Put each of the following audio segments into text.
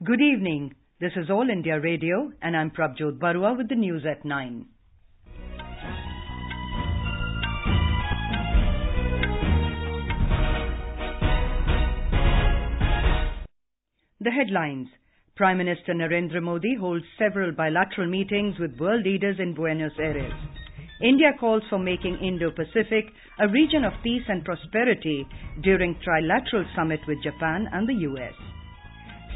Good evening. This is All India Radio and I'm Prabjot Barua with the news at 9. The headlines. Prime Minister Narendra Modi holds several bilateral meetings with world leaders in Buenos Aires. India calls for making Indo-Pacific a region of peace and prosperity during trilateral summit with Japan and the US.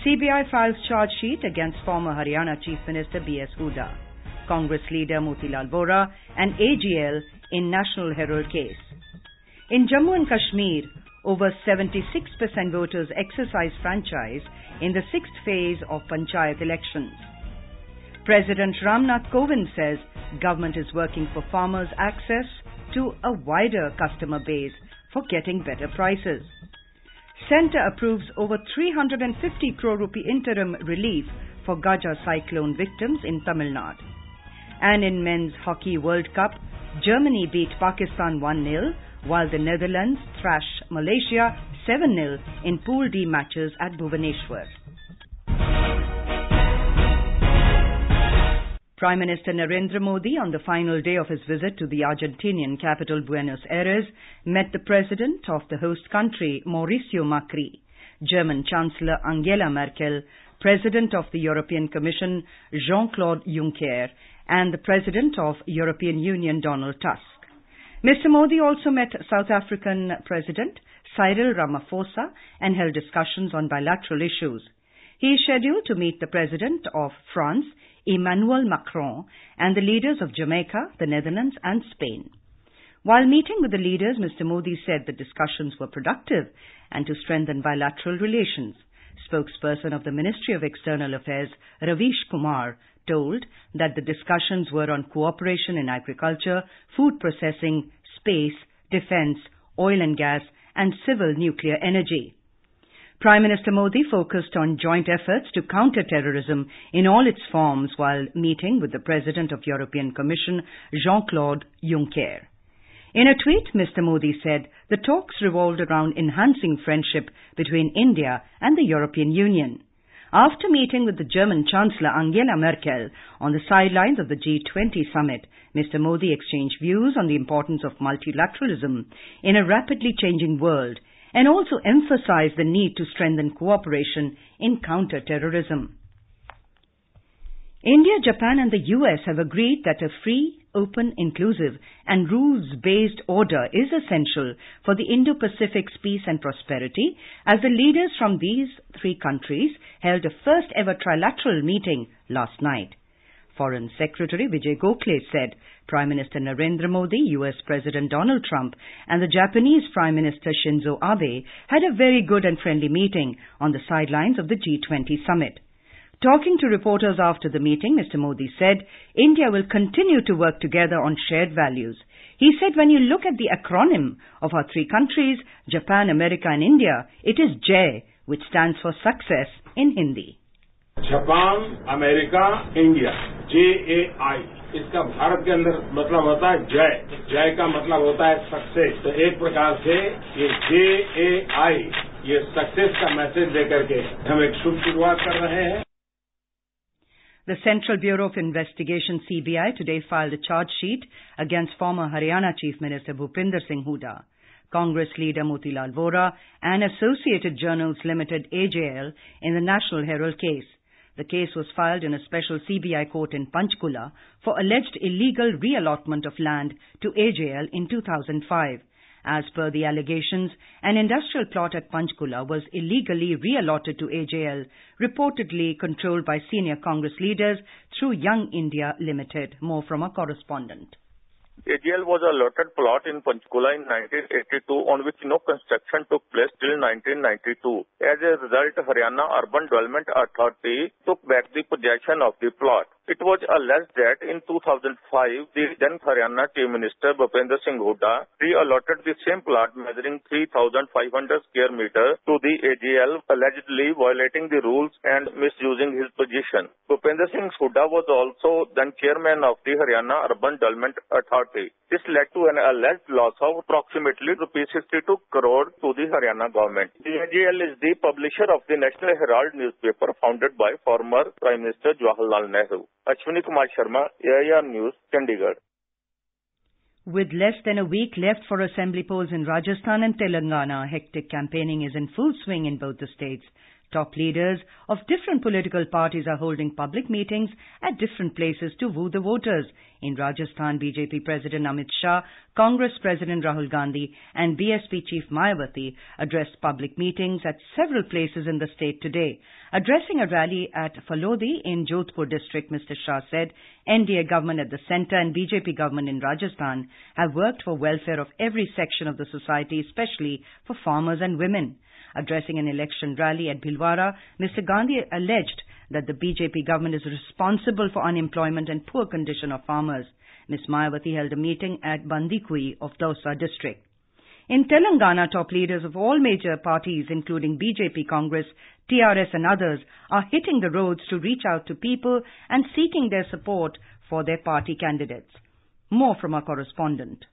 CBI files charge sheet against former Haryana Chief Minister B.S. Hooda. Congress leader Motilal Vora and AJL in National Herald case. In Jammu and Kashmir, over 76% voters exercise franchise in the 6th phase of Panchayat elections. President Ram Nath Kovind says government is working for farmers' access to a wider customer base for getting better prices. Centre approves over 350 crore rupee interim relief for GAJA cyclone victims in Tamil Nadu. And in Men's Hockey World Cup, Germany beat Pakistan 1-0, while the Netherlands thrashed Malaysia 7-0 in Pool D matches at Bhubaneshwar. Prime Minister Narendra Modi, on the final day of his visit to the Argentinian capital Buenos Aires, met the president of the host country, Mauricio Macri, German Chancellor Angela Merkel, President of the European Commission, Jean-Claude Juncker, and the President of European Union, Donald Tusk. Mr. Modi also met South African President Cyril Ramaphosa and held discussions on bilateral issues. He is scheduled to meet the President of France, Emmanuel Macron, and the leaders of Jamaica, the Netherlands, and Spain. While meeting with the leaders, Mr. Modi said the discussions were productive and to strengthen bilateral relations. Spokesperson of the Ministry of External Affairs, Ravish Kumar, told that the discussions were on cooperation in agriculture, food processing, space, defence, oil and gas, and civil nuclear energy. Prime Minister Modi focused on joint efforts to counter terrorism in all its forms while meeting with the President of European Commission, Jean-Claude Juncker. In a tweet, Mr. Modi said the talks revolved around enhancing friendship between India and the European Union. After meeting with the German Chancellor Angela Merkel on the sidelines of the G20 summit, Mr. Modi exchanged views on the importance of multilateralism in a rapidly changing world and also emphasized the need to strengthen cooperation in counter-terrorism. India, Japan and the US have agreed that a free, open, inclusive and rules-based order is essential for the Indo-Pacific's peace and prosperity as the leaders from these three countries held a first-ever trilateral meeting last night. Foreign Secretary Vijay Gokhale said Prime Minister Narendra Modi, US President Donald Trump and the Japanese Prime Minister Shinzo Abe had a very good and friendly meeting on the sidelines of the G20 summit. Talking to reporters after the meeting, Mr. Modi said India will continue to work together on shared values. He said when you look at the acronym of our three countries, Japan, America and India, it is JAY, which stands for success in Hindi. Japan, America, India, JAI, इसका भारत के अंदर मतलब होता है जय। जय का मतलब होता है सक्सेस। तो एक प्रकार से ये JAI, ये सक्सेस का मैसेज देकर के हम एक शुभ शुरुआत कर रहे हैं। The Central Bureau of Investigation CBI today filed a charge sheet against former Haryana Chief Minister Bhupinder Singh Hooda. Congress leader Motilal Vora and Associated Journals Limited AJL in the National Herald case. The case was filed in a special CBI court in Panchkula for alleged illegal reallotment of land to AJL in 2005. As per the allegations, an industrial plot at Panchkula was illegally reallotted to AJL, reportedly controlled by senior Congress leaders through Young India Limited. More from a correspondent. AJL was a allotted plot in Panchkula in 1982 on which no construction took place till 1992. As a result, Haryana Urban Development Authority took back the possession of the plot. It was alleged that in 2005, the then Haryana Chief Minister Hooda pre-allotted the same plot measuring 3,500 square meters to the AJL, allegedly violating the rules and misusing his position. Hooda was also then chairman of the Haryana Urban Development Authority. This led to an alleged loss of approximately rupees 62 crore to the Haryana government. The AJL is the publisher of the National Herald newspaper founded by former Prime Minister Jawaharlal Nehru. Ashwini Kumar Sharma, AIR News, Chandigarh. With less than a week left for assembly polls in Rajasthan and Telangana, hectic campaigning is in full swing in both the states. Top leaders of different political parties are holding public meetings at different places to woo the voters. In Rajasthan, BJP President Amit Shah, Congress President Rahul Gandhi and BSP Chief Mayawati addressed public meetings at several places in the state today. Addressing a rally at Falodi in Jodhpur district, Mr. Shah said NDA government at the centre and BJP government in Rajasthan have worked for welfare of every section of the society, especially for farmers and women. Addressing an election rally at Bhilwara, Mr. Gandhi alleged that the BJP government is responsible for unemployment and poor condition of farmers. Ms. Mayawati held a meeting at Bandikui of Dausa district. In Telangana, top leaders of all major parties, including BJP, Congress, TRS and others, are hitting the roads to reach out to people and seeking their support for their party candidates. More from our correspondent.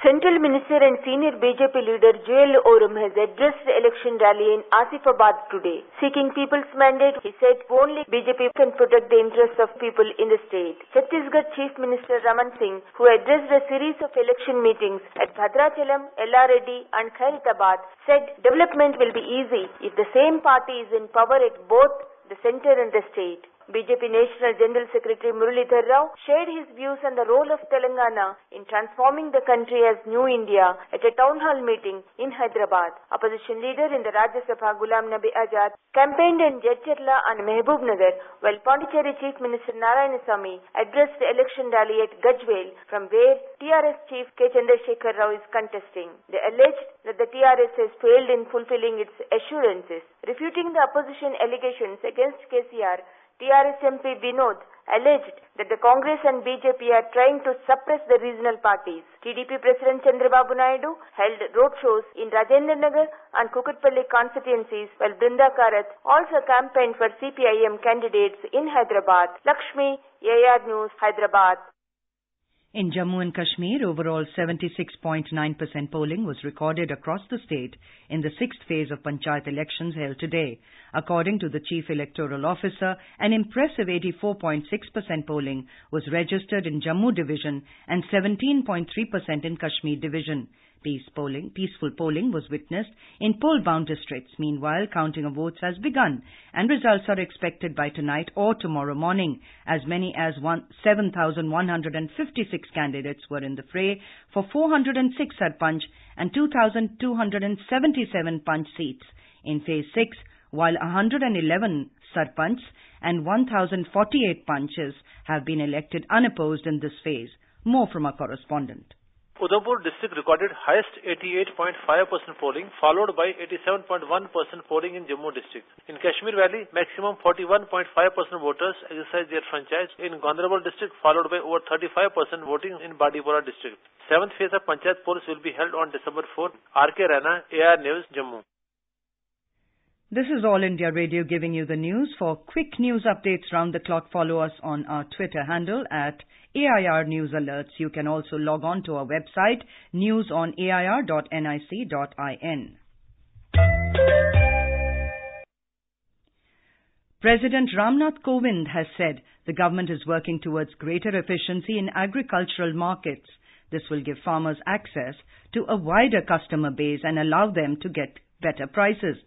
Central Minister and senior BJP leader JL Oram has addressed the election rally in Asifabad today. Seeking people's mandate, he said only BJP can protect the interests of people in the state. Chhattisgarh Chief Minister Raman Singh, who addressed a series of election meetings at Bhadrachalam, Ellareddy and Khairathabad, said development will be easy if the same party is in power at both the centre and the state. BJP National General Secretary Muralidhar Rao shared his views on the role of Telangana in transforming the country as New India at a town hall meeting in Hyderabad. Opposition leader in the Rajya Sabha Ghulam Nabi Azad campaigned in Jadcherla and Mehboob Nagar, while Pondicherry Chief Minister Narayanasamy addressed the election rally at Gajwel, from where TRS Chief K. Chandrasekhar Rao is contesting. They alleged that the TRS has failed in fulfilling its assurances. Refuting the opposition allegations against KCR, TRS MP Vinod alleged that the Congress and BJP are trying to suppress the regional parties. TDP President Chandrababu Naidu held roadshows in Rajendra Nagar and Kukatpalli constituencies, while Brinda Karath also campaigned for CPIM candidates in Hyderabad. Lakshmi, AIR News, Hyderabad. In Jammu and Kashmir, overall 76.9% polling was recorded across the state in the sixth phase of Panchayat elections held today. According to the Chief Electoral Officer, an impressive 84.6% polling was registered in Jammu Division and 17.3% in Kashmir Division. Peaceful polling was witnessed in poll-bound districts. Meanwhile, counting of votes has begun and results are expected by tonight or tomorrow morning. As many as 7,156 candidates were in the fray for 406 Sarpanch and 2,277 Panch seats in Phase 6, while 111 Sarpanch and 1,048 Panches have been elected unopposed in this phase. More from our correspondent. Udhampur district recorded highest 88.5% polling, followed by 87.1% polling in Jammu district. In Kashmir Valley, maximum 41.5% voters exercised their franchise. In Gaundarabal district, followed by over 35% voting in Badipora district. 7th phase of Panchayat polls will be held on December 4. R.K. Rana, AIR News, Jammu. This is All India Radio giving you the news. For quick news updates round the clock, follow us on our Twitter handle at AIR News Alerts. You can also log on to our website, newsonair.nic.in. President Ram Nath Kovind has said the government is working towards greater efficiency in agricultural markets. This will give farmers access to a wider customer base and allow them to get better prices.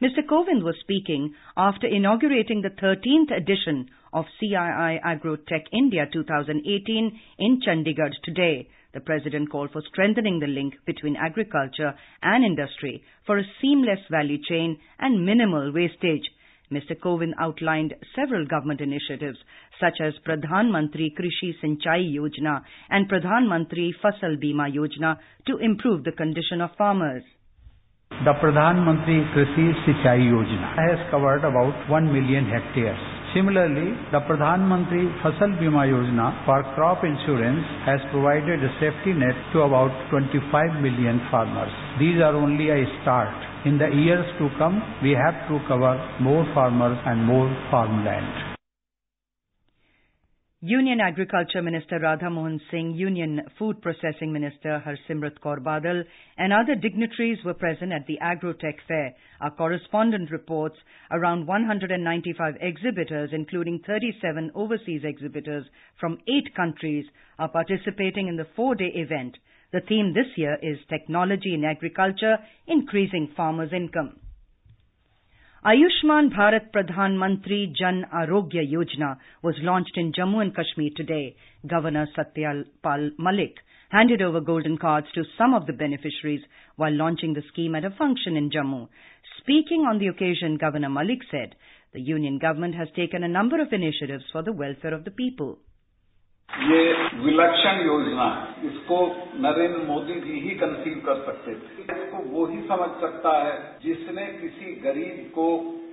Mr. Kovind was speaking after inaugurating the 13th edition of CII Agro-Tech India 2018 in Chandigarh today. The President called for strengthening the link between agriculture and industry for a seamless value chain and minimal wastage. Mr. Kovind outlined several government initiatives such as Pradhan Mantri Krishi Sinchai Yojana and Pradhan Mantri Fasal Bima Yojana to improve the condition of farmers. The Pradhan Mantri Krishi Sinchai Yojana has covered about 1 million hectares. Similarly, the Pradhan Mantri Fasal Bima Yojana for crop insurance has provided a safety net to about 25 million farmers. These are only a start. In the years to come, we have to cover more farmers and more farmland. Union Agriculture Minister Radha Mohan Singh, Union Food Processing Minister Harsimrat Kaur Badal and other dignitaries were present at the Agrotech Fair. Our correspondent reports around 195 exhibitors, including 37 overseas exhibitors from 8 countries, are participating in the 4-day event. The theme this year is Technology in Agriculture, Increasing Farmers' Income. Ayushman Bharat Pradhan Mantri Jan Arogya Yojana was launched in Jammu and Kashmir today. Governor Satyapal Malik handed over golden cards to some of the beneficiaries while launching the scheme at a function in Jammu. Speaking on the occasion, Governor Malik said the union government has taken a number of initiatives for the welfare of the people. ये विलक्षण योजना इसको नरेंद्र मोदी जी ही conceive कर सकते थे। इसको वो ही समझ सकता है जिसने किसी गरीब को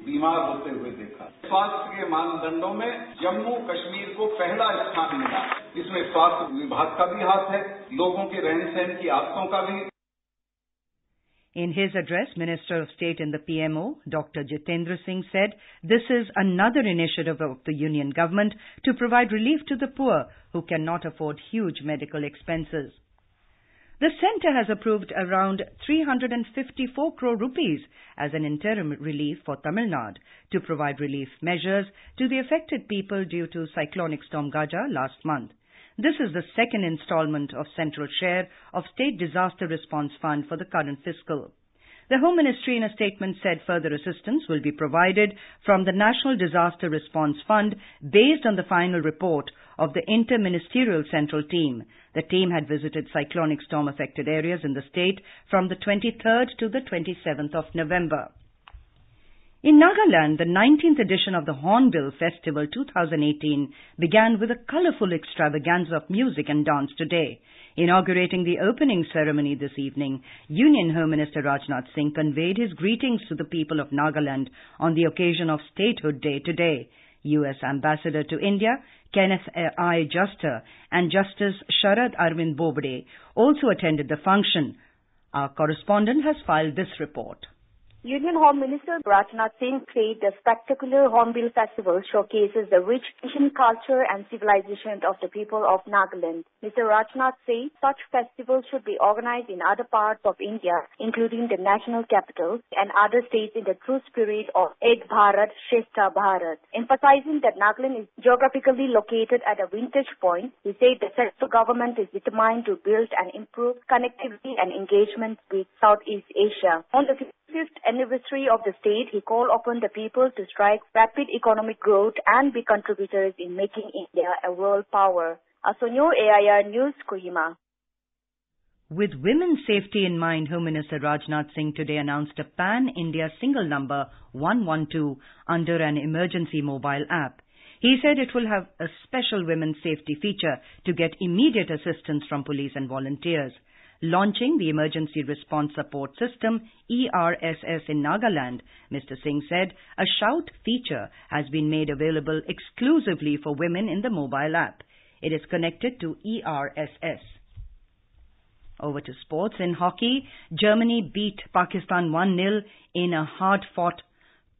बीमार होते हुए देखा। स्वास्थ्य के मानदंडों में जम्मू कश्मीर को पहला स्थान मिला। इसमें स्वास्थ्य विभाग का भी हाथ है, लोगों के रहन सहन की आदतों का भी। In his address, Minister of State in the PMO, Dr. Jitendra Singh said this is another initiative of the union government to provide relief to the poor who cannot afford huge medical expenses. The centre has approved around 354 crore rupees as an interim relief for Tamil Nadu to provide relief measures to the affected people due to cyclonic storm GAJA last month. This is the second installment of central share of State Disaster Response Fund for the current fiscal. The Home Ministry in a statement said further assistance will be provided from the National Disaster Response Fund based on the final report of the Inter-Ministerial Central Team. The team had visited cyclonic storm affected areas in the state from the 23rd to the 27th of November. In Nagaland, the 19th edition of the Hornbill Festival 2018 began with a colourful extravaganza of music and dance today. Inaugurating the opening ceremony this evening, Union Home Minister Ram Nath Kovind conveyed his greetings to the people of Nagaland on the occasion of Statehood Day today. U.S. Ambassador to India, Kenneth I. Juster, and Justice Sharad Arvind Bobde also attended the function. Our correspondent has filed this report. Union Home Minister Ram Nath Kovind said the spectacular Hornbill Festival showcases the rich Asian culture and civilization of the people of Nagaland. Mr. Ram Nath said such festivals should be organized in other parts of India, including the national capital and other states in the true spirit of Ek Bharat, Shrestha Bharat. Emphasizing that Nagaland is geographically located at a vintage point, he said the central government is determined to build and improve connectivity and engagement with Southeast Asia. On the 5th anniversary of the state, he called upon the people to strike rapid economic growth and be contributors in making India a world power. Asonyo AIR News, Kohima. With women's safety in mind, Home Minister Ram Nath Kovind today announced a pan-India single number 112 under an emergency mobile app. He said it will have a special women's safety feature to get immediate assistance from police and volunteers. Launching the Emergency Response Support System, ERSS, in Nagaland, Mr. Singh said a shout feature has been made available exclusively for women in the mobile app. It is connected to ERSS. Over to sports. In hockey, Germany beat Pakistan 1-0 in a hard-fought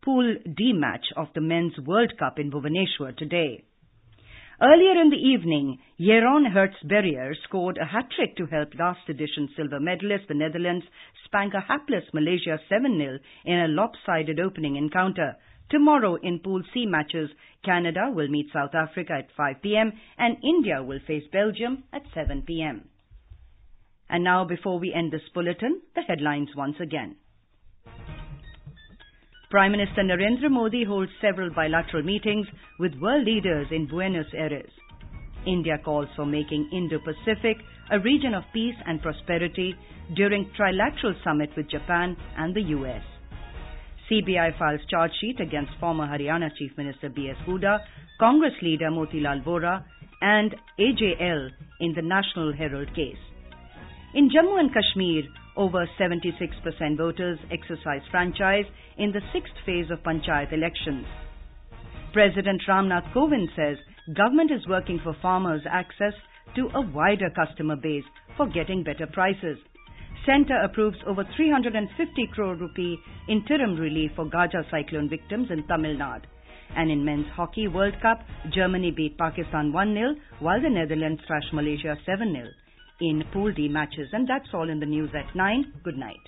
Pool D match of the Men's World Cup in Bhubaneshwar today. Earlier in the evening, Jeroen Hertzberger scored a hat-trick to help last edition silver medalist, the Netherlands, spank a hapless Malaysia 7-0 in a lopsided opening encounter. Tomorrow in Pool C matches, Canada will meet South Africa at 5 p.m. and India will face Belgium at 7 p.m. And now, before we end this bulletin, the headlines once again. Prime Minister Narendra Modi holds several bilateral meetings with world leaders in Buenos Aires. India calls for making Indo-Pacific a region of peace and prosperity during trilateral summit with Japan and the US. CBI files charge sheet against former Haryana Chief Minister B.S. Hooda, Congress leader Motilal Vora and AJL in the National Herald case. In Jammu and Kashmir, over 76% voters exercise franchise in the 6th phase of Panchayat elections. President Ram Nath Kovind says government is working for farmers' access to a wider customer base for getting better prices. Centre approves over 350 crore rupee interim relief for GAJA cyclone victims in Tamil Nadu. And in Men's Hockey World Cup, Germany beat Pakistan 1-0, while the Netherlands thrashed Malaysia 7-0 in Pool D matches. And that's all in the news at 9. Good night.